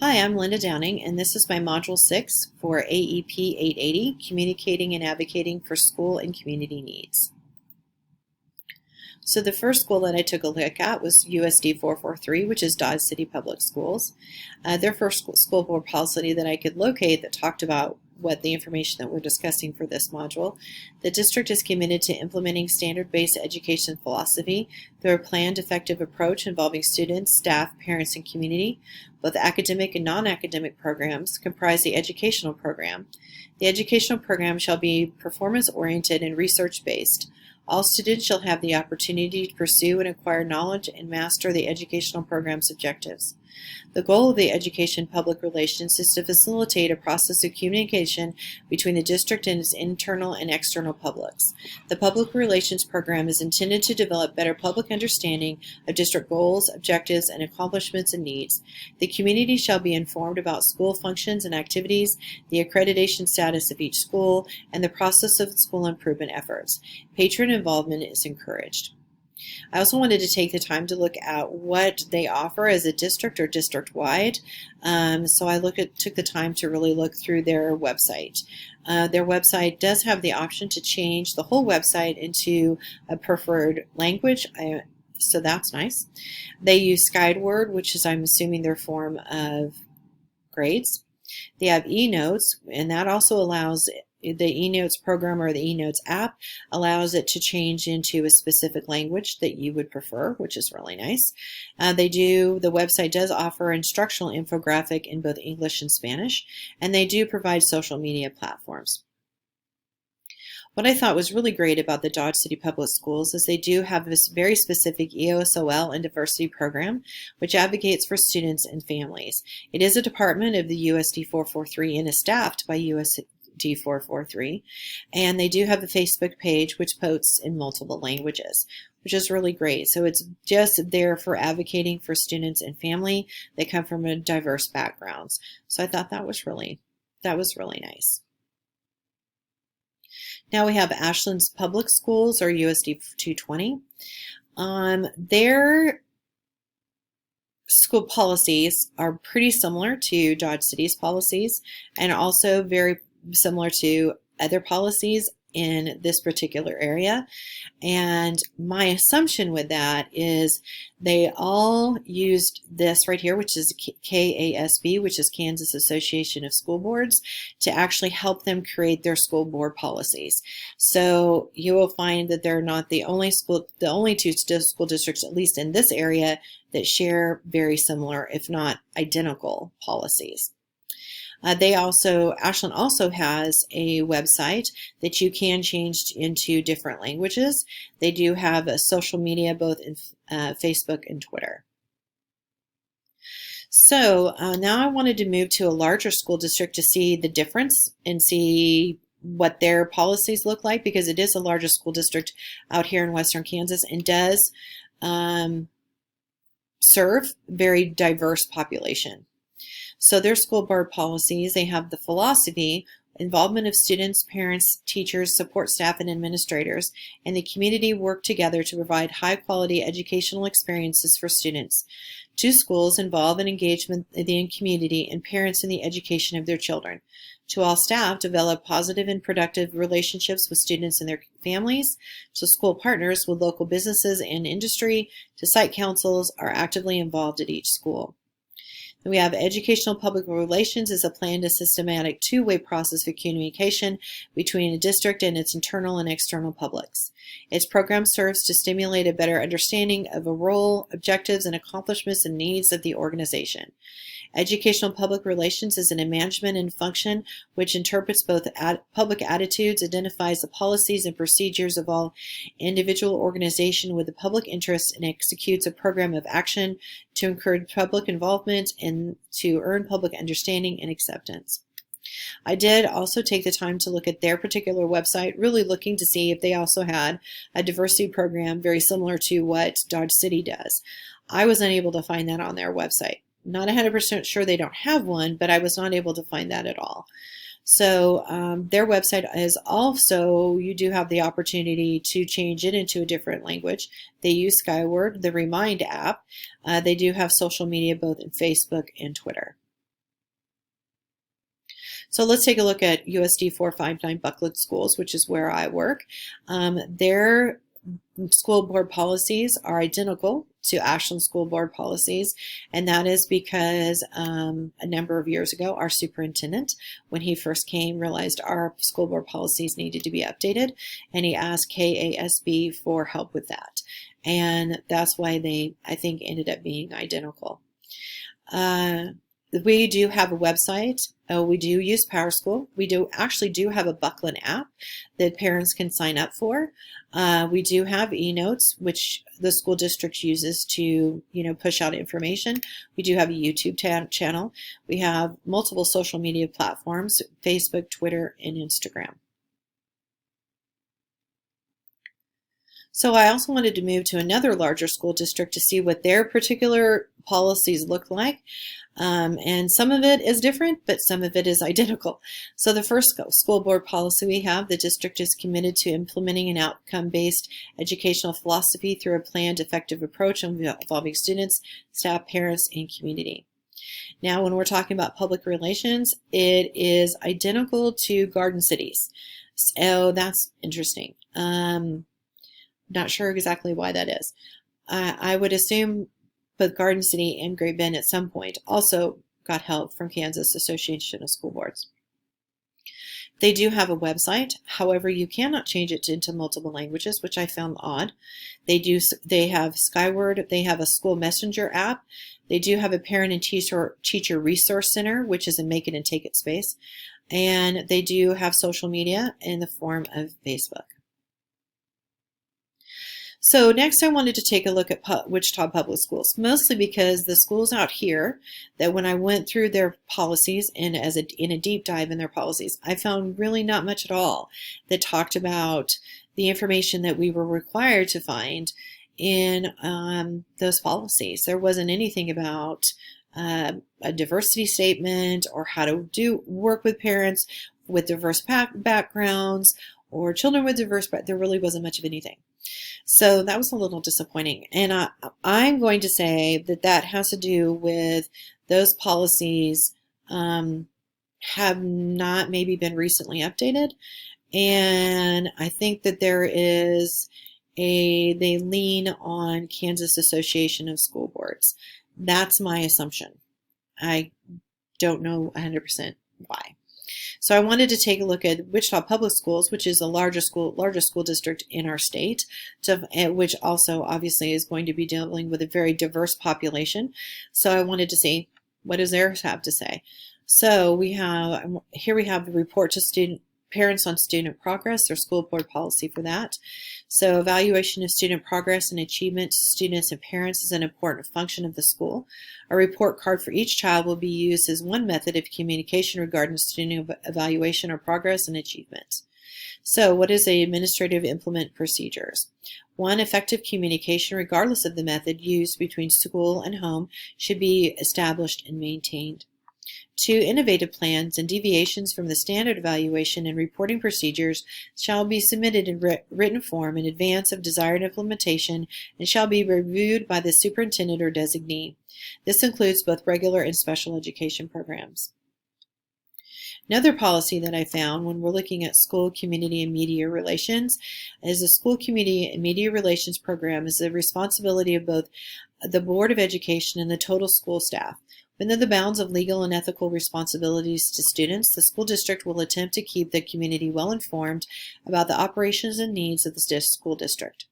Hi, I'm Linda Downing, and this is my Module 6 for AEP 880, Communicating and Advocating for School and Community Needs. So the first school that I took a look at was USD 443, which is Dodge City Public Schools. Their first school board policy that I could locate that talked about what the information that we're discussing for this module. The district is committed to implementing standard-based education philosophy through a planned, effective approach involving students, staff, parents, and community. Both academic and non-academic programs comprise the educational program. The educational program shall be performance-oriented and research-based. All students shall have the opportunity to pursue and acquire knowledge and master the educational program's objectives. The goal of the education public relations is to facilitate a process of communication between the district and its internal and external publics. The public relations program is intended to develop better public understanding of district goals, objectives, and accomplishments and needs. The community shall be informed about school functions and activities, the accreditation status of each school, and the process of school improvement efforts. Patron involvement is encouraged. I also wanted to take the time to look at what they offer as a district or district-wide. So I took the time to really look through their website. Their website does have the option to change the whole website into a preferred language, so that's nice. They use Skyward, which is, I'm assuming, their form of grades. They have eNotes, and that also allows the eNotes program or the eNotes app allows it to change into a specific language that you would prefer, which is really nice. The website does offer instructional infographic in both English and Spanish, and they do provide social media platforms. What I thought was really great about the Dodge City Public Schools is they do have this very specific EOSOL and diversity program, which advocates for students and families. It is a department of the USD 443 and is staffed by USD 443, and they do have a Facebook page which posts in multiple languages, which is really great. So it's just there for advocating for students and family that come from a diverse backgrounds. So I thought that was really nice. Now we have Ashland's Public Schools, or USD 220. Their school policies are pretty similar to Dodge City's policies, and also very similar to other policies in this particular area. And my assumption with that is they all used this right here, which is KASB, which is Kansas Association of School Boards, to actually help them create their school board policies. So you will find that they're not the only two school districts, at least in this area, that share very similar, if not identical, policies. Ashland also has a website that you can change into different languages. They do have a social media, both in Facebook and Twitter. So now I wanted to move to a larger school district to see the difference and see what their policies look like, because it is the largest school district out here in Western Kansas and does serve a very diverse population. So their school board policies, they have the philosophy, involvement of students, parents, teachers, support staff, and administrators, and the community work together to provide high-quality educational experiences for students. Two schools involve an engagement in the community and parents in the education of their children. To all staff, develop positive and productive relationships with students and their families. To school partners with local businesses and industry. To site councils are actively involved at each school. We have educational public relations as a planned and systematic two-way process for communication between a district and its internal and external publics. Its program serves to stimulate a better understanding of a role, objectives, and accomplishments and needs of the organization. Educational public relations is a management and function which interprets both public attitudes, identifies the policies and procedures of all individual organization with the public interest, and executes a program of action to encourage public involvement and to earn public understanding and acceptance. I did also take the time to look at their particular website, really looking to see if they also had a diversity program very similar to what Dodge City does. I was unable to find that on their website. Not 100% sure they don't have one, but I was not able to find that at all. So their website is also, you do have the opportunity to change it into a different language. They use Skyward, the Remind app. They do have social media both in Facebook and Twitter. So let's take a look at USD 459 Buckland Schools, which is where I work. Their school board policies are identical to Ashland school board policies, and that is because a number of years ago, our superintendent, when he first came, realized our school board policies needed to be updated, and he asked KASB for help with that. And that's why they, I think, ended up being identical. We do have a website. We do use PowerSchool. We actually do have a Buckland app that parents can sign up for. We do have eNotes, which the school district uses to, push out information. We do have a YouTube channel. We have multiple social media platforms: Facebook, Twitter, and Instagram. So I also wanted to move to another larger school district to see what their particular policies look like. And some of it is different, but some of it is identical. So the first school board policy we have: the district is committed to implementing an outcome-based educational philosophy through a planned, effective approach involving students, staff, parents, and community. Now, when we're talking about public relations, it is identical to Garden City's. So that's interesting. Not sure exactly why that is. I would assume both Garden City and Great Bend at some point also got help from Kansas Association of School Boards. They do have a website. However, you cannot change it into multiple languages, which I found odd. They have Skyward. They have a school messenger app. They do have a parent and teacher resource center, which is a make it and take it space. And they do have social media in the form of Facebook. So next I wanted to take a look at Wichita Public Schools, mostly because the schools out here, that when I went through their policies and in a deep dive in their policies, I found really not much at all that talked about the information that we were required to find in those policies. There wasn't anything about a diversity statement or how to work with parents with diverse backgrounds or children with diverse backgrounds. There really wasn't much of anything. So that was a little disappointing. And I'm going to say that has to do with those policies have not maybe been recently updated. And I think that they lean on Kansas Association of School Boards. That's my assumption. I don't know 100% why. So I wanted to take a look at Wichita Public Schools, which is the largest school district in our state, which also obviously is going to be dealing with a very diverse population. So I wanted to see, what does theirs have to say? So we have the report to parents on student progress, their school board policy for that. So evaluation of student progress and achievement to students and parents is an important function of the school. A report card for each child will be used as one method of communication regarding student evaluation or progress and achievement. So what is the administrative implement procedures? 1. Effective communication, regardless of the method used between school and home, should be established and maintained. 2. Innovative plans and deviations from the standard evaluation and reporting procedures shall be submitted in written form in advance of desired implementation and shall be reviewed by the superintendent or designee. This includes both regular and special education programs. Another policy that I found when we're looking at school, community, and media relations is the school, community, and media relations program is the responsibility of both the Board of Education and the total school staff. Within the bounds of legal and ethical responsibilities to students, the school district will attempt to keep the community well informed about the operations and needs of the school district.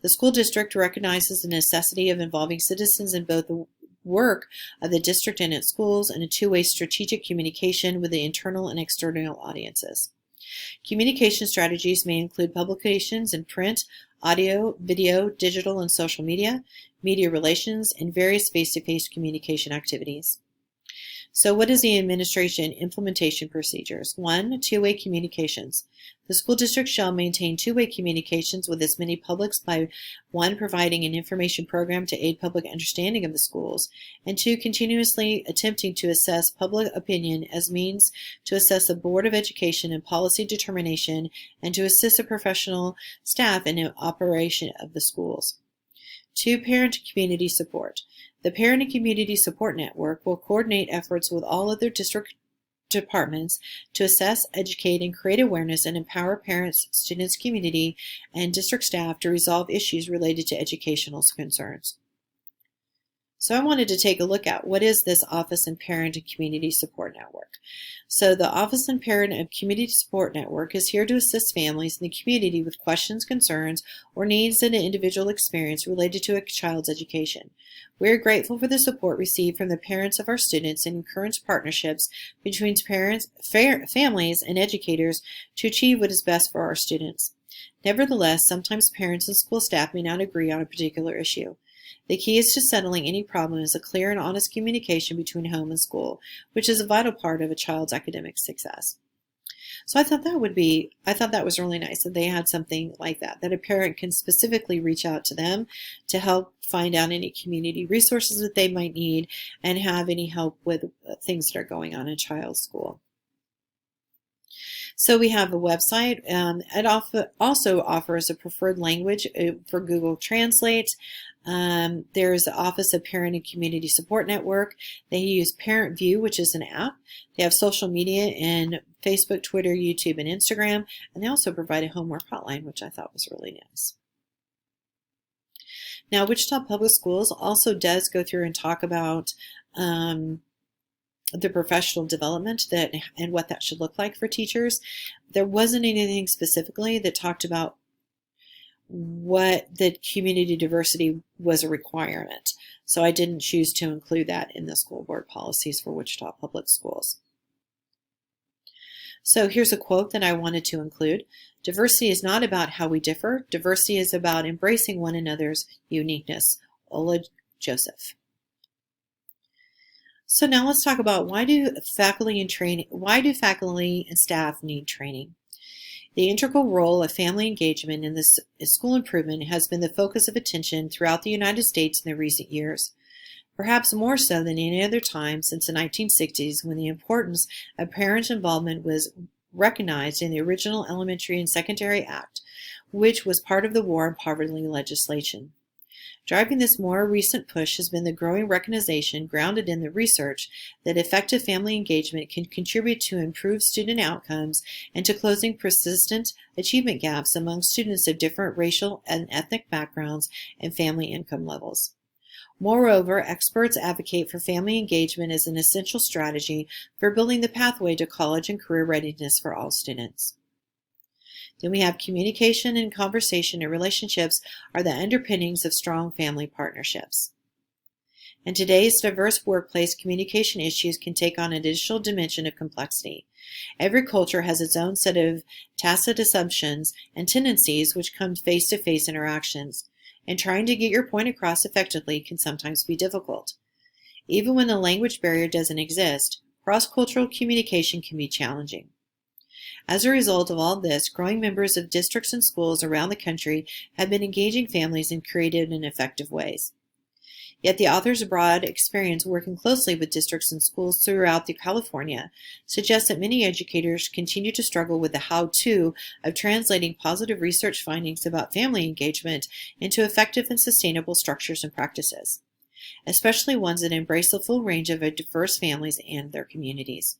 The school district recognizes the necessity of involving citizens in both the work of the district and its schools and a two-way strategic communication with the internal and external audiences. Communication strategies may include publications in print, audio, video, digital, and social media relations, and various face-to-face communication activities. So what is the administration implementation procedures? 1. Two-way communications. The school district shall maintain two-way communications with as many publics by 1. Providing an information program to aid public understanding of the schools, and 2. Continuously attempting to assess public opinion as means to assess the Board of Education and policy determination and to assist the professional staff in the operation of the schools. 2. Parent and community support. The Parent and Community Support Network will coordinate efforts with all other district departments to assess, educate, and create awareness and empower parents, students, community, and district staff to resolve issues related to educational concerns. So I wanted to take a look at what is this Office and Parent and Community Support Network. So the Office and Parent and Community Support Network is here to assist families in the community with questions, concerns, or needs in an individual experience related to a child's education. We are grateful for the support received from the parents of our students and encourage partnerships between parents, families, and educators to achieve what is best for our students. Nevertheless, sometimes parents and school staff may not agree on a particular issue. The key is to settling any problem is a clear and honest communication between home and school, which is a vital part of a child's academic success. So I thought that was really nice that they had something like that a parent can specifically reach out to them to help find out any community resources that they might need and have any help with things that are going on in a child's school. So we have a website. It also offers a preferred language for Google Translate. There's the Office of Parent and Community Support Network. They use Parent View, which is an app. They have social media in Facebook, Twitter, YouTube, and Instagram. And they also provide a homework hotline, which I thought was really nice. Now, Wichita Public Schools also does go through and talk about the professional development and what that should look like for teachers. There wasn't anything specifically that talked about what the community diversity was a requirement. So I didn't choose to include that in the school board policies for Wichita Public Schools. So here's a quote that I wanted to include. Diversity is not about how we differ. Diversity is about embracing one another's uniqueness. Ola Joseph. So now let's talk about why do faculty and staff need training? The integral role of family engagement in this school improvement has been the focus of attention throughout the United States in the recent years, perhaps more so than any other time since the 1960s, when the importance of parent involvement was recognized in the original Elementary and Secondary Act, which was part of the War on Poverty legislation. Driving this more recent push has been the growing recognition, grounded in the research, that effective family engagement can contribute to improved student outcomes and to closing persistent achievement gaps among students of different racial and ethnic backgrounds and family income levels. Moreover, experts advocate for family engagement as an essential strategy for building the pathway to college and career readiness for all students. Then we have communication and conversation and relationships are the underpinnings of strong family partnerships. In today's diverse workplace, communication issues can take on an additional dimension of complexity. Every culture has its own set of tacit assumptions and tendencies which come face-to-face interactions, and trying to get your point across effectively can sometimes be difficult. Even when the language barrier doesn't exist, cross-cultural communication can be challenging. As a result of all this, growing members of districts and schools around the country have been engaging families in creative and effective ways. Yet the author's broad experience working closely with districts and schools throughout California suggests that many educators continue to struggle with the how-to of translating positive research findings about family engagement into effective and sustainable structures and practices, especially ones that embrace the full range of diverse families and their communities.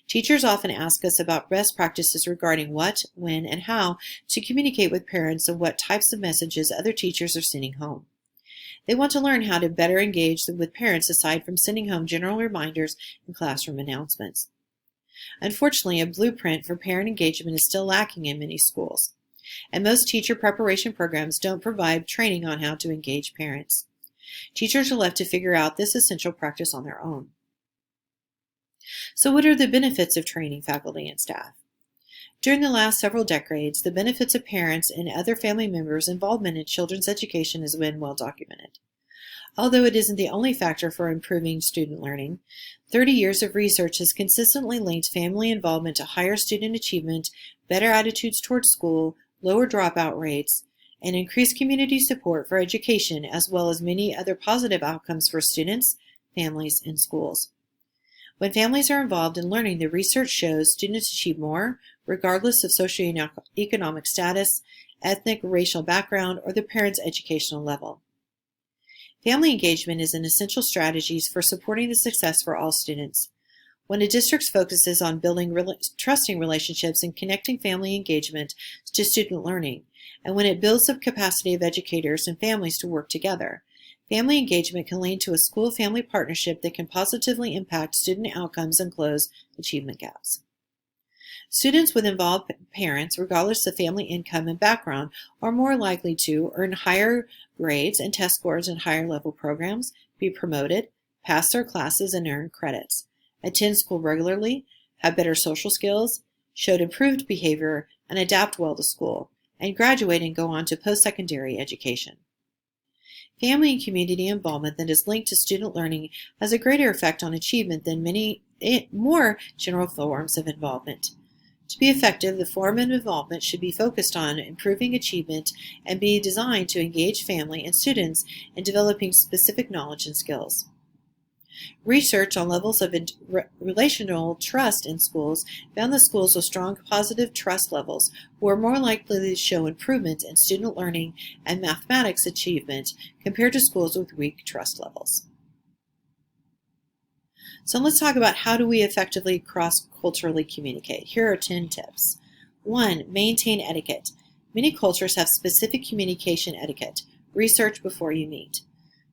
Teachers often ask us about best practices regarding what, when, and how to communicate with parents and what types of messages other teachers are sending home. They want to learn how to better engage with parents aside from sending home general reminders and classroom announcements. Unfortunately, a blueprint for parent engagement is still lacking in many schools, and most teacher preparation programs don't provide training on how to engage parents. Teachers are left to figure out this essential practice on their own. So what are the benefits of training faculty and staff? During the last several decades, the benefits of parents and other family members' involvement in children's education has been well documented. Although it isn't the only factor for improving student learning, 30 years of research has consistently linked family involvement to higher student achievement, better attitudes toward school, lower dropout rates, and increased community support for education, as well as many other positive outcomes for students, families, and schools. When families are involved in learning, the research shows students achieve more, regardless of socioeconomic status, ethnic, racial background, or the parent's educational level. Family engagement is an essential strategy for supporting the success for all students. When a district focuses on building trusting relationships and connecting family engagement to student learning, and when it builds the capacity of educators and families to work together, family engagement can lead to a school-family partnership that can positively impact student outcomes and close achievement gaps. Students with involved parents, regardless of family income and background, are more likely to earn higher grades and test scores in higher level programs, be promoted, pass their classes, and earn credits, attend school regularly, have better social skills, showed improved behavior, and adapt well to school, and graduate and go on to post-secondary education. Family and community involvement that is linked to student learning has a greater effect on achievement than many more general forms of involvement. To be effective, the form of involvement should be focused on improving achievement and be designed to engage family and students in developing specific knowledge and skills. Research on levels of relational trust in schools found that schools with strong positive trust levels were more likely to show improvement in student learning and mathematics achievement compared to schools with weak trust levels. So let's talk about how do we effectively cross-culturally communicate. Here are 10 tips. 1. Maintain etiquette. Many cultures have specific communication etiquette. Research before you meet.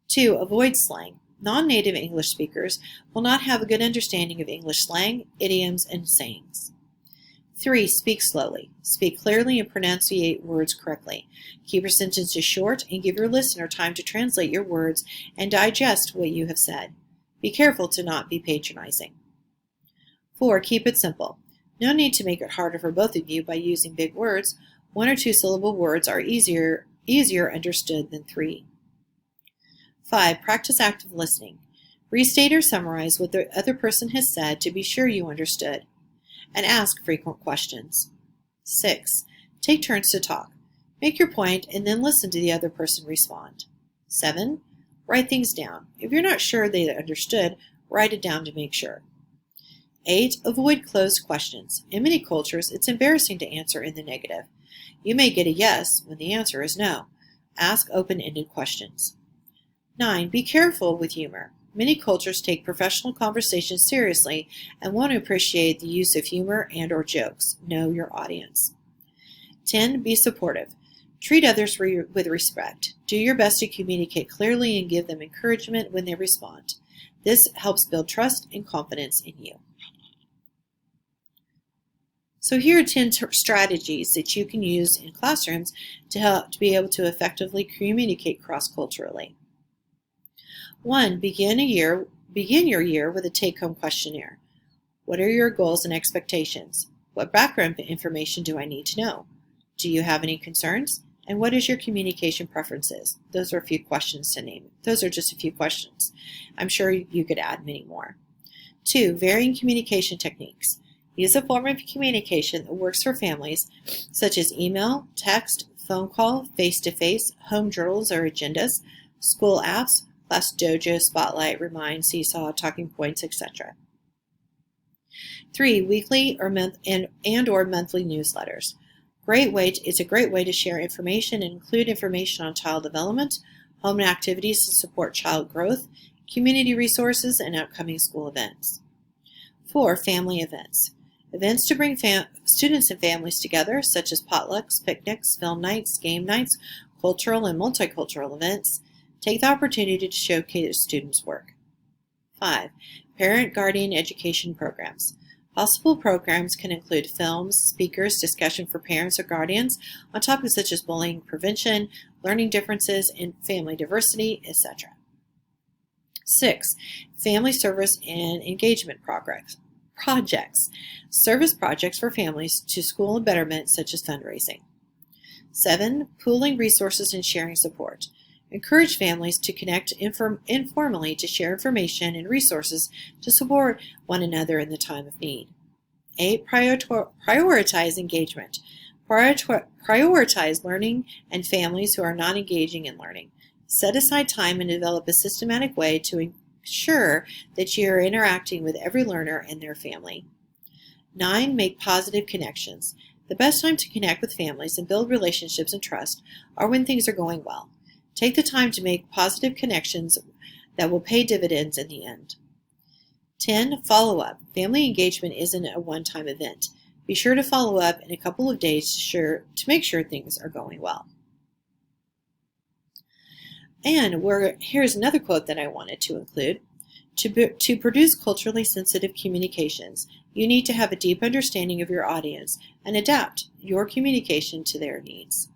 2. Avoid slang. Non-native English speakers will not have a good understanding of English slang, idioms, and sayings. 3. Speak slowly. Speak clearly and pronunciate words correctly. Keep your sentences short and give your listener time to translate your words and digest what you have said. Be careful to not be patronizing. 4. Keep it simple. No need to make it harder for both of you by using big words. 1 or 2 syllable words are easier understood than 3. 5. Practice active listening. Restate or summarize what the other person has said to be sure you understood, and ask frequent questions. 6. Take turns to talk. Make your point and then listen to the other person respond. 7. Write things down. If you're not sure they understood, write it down to make sure. 8. Avoid closed questions. In many cultures, it's embarrassing to answer in the negative. You may get a yes when the answer is no. Ask open-ended questions. 9. Be careful with humor. Many cultures take professional conversations seriously and want to appreciate the use of humor and/or jokes. Know your audience. 10. Be supportive. Treat others with respect. Do your best to communicate clearly and give them encouragement when they respond. This helps build trust and confidence in you. So here are 10 strategies that you can use in classrooms to be able to effectively communicate cross-culturally. 1. Begin your year with a take-home questionnaire. What are your goals and expectations? What background information do I need to know? Do you have any concerns? And what is your communication preferences? Those are a few questions to name. Those are just a few questions. I'm sure you could add many more. 2. Varying communication techniques. Use a form of communication that works for families, such as email, text, phone call, face-to-face, home journals or agendas, school apps, Class Dojo, Spotlight, Remind, Seesaw, Talking Points, etc. 3. Weekly or monthly newsletters. It's a great way to share information and include information on child development, home activities to support child growth, community resources, and upcoming school events. 4. Family events. Events to bring students and families together, such as potlucks, picnics, film nights, game nights, cultural and multicultural events. Take the opportunity to showcase students' work. 5. Parent-guardian education programs. Possible programs can include films, speakers, discussion for parents or guardians on topics such as bullying prevention, learning differences, and family diversity, etc. 6. Family service and engagement projects. Service projects for families to school and betterment, such as fundraising. 7. Pooling resources and sharing support. Encourage families to connect informally to share information and resources to support one another in the time of need. 8. Prioritize engagement. Prioritize learning and families who are not engaging in learning. Set aside time and develop a systematic way to ensure that you are interacting with every learner and their family. 9. Make positive connections. The best time to connect with families and build relationships and trust are when things are going well. Take the time to make positive connections that will pay dividends in the end. 10. Follow up. Family engagement isn't a one-time event. Be sure to follow up in a couple of days to make sure things are going well. And here's another quote that I wanted to include. To produce culturally sensitive communications, you need to have a deep understanding of your audience and adapt your communication to their needs.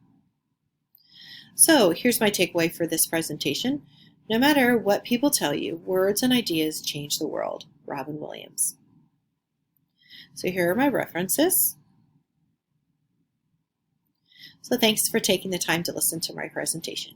So here's my takeaway for this presentation. No matter what people tell you, words and ideas change the world. Robin Williams. So here are my references. So thanks for taking the time to listen to my presentation.